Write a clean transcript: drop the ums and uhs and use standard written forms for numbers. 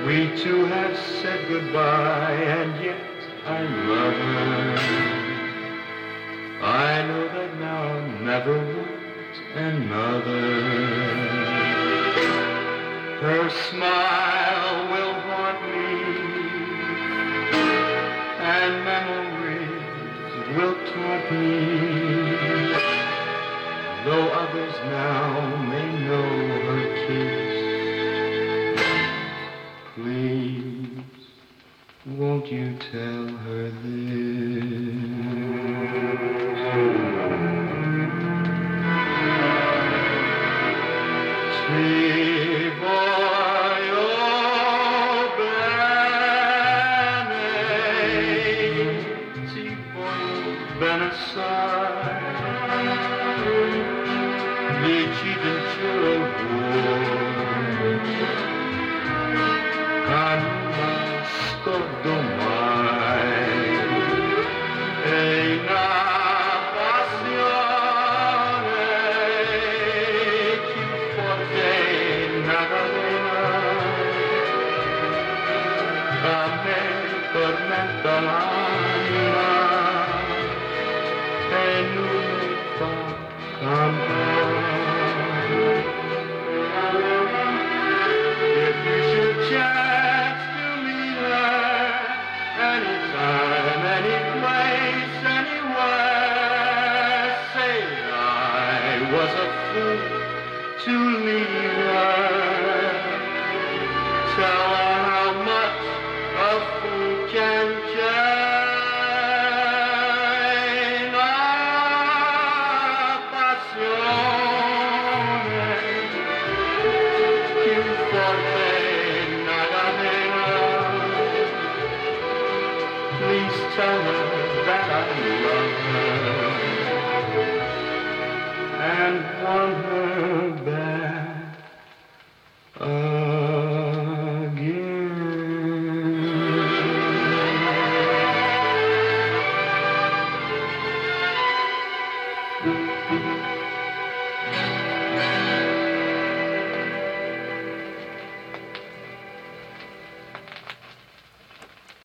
We two have said goodbye, and yet I love her. I know that now I'll never want another. Her smile will haunt me, and memories will taunt me. Though others now may know her kiss, please, won't you tell her this? Ti voglio bene, ti voglio bene assai. Dici del cielo non scordo mai, e una passione più forte nada a me tormenta l'anima e non mi fa cantare. If you should chance to meet her anytime, any place, anywhere, say I was a fool to leave her. Tell her how much a fool can care. La passione più forte nada nera. Please tell her that I love her.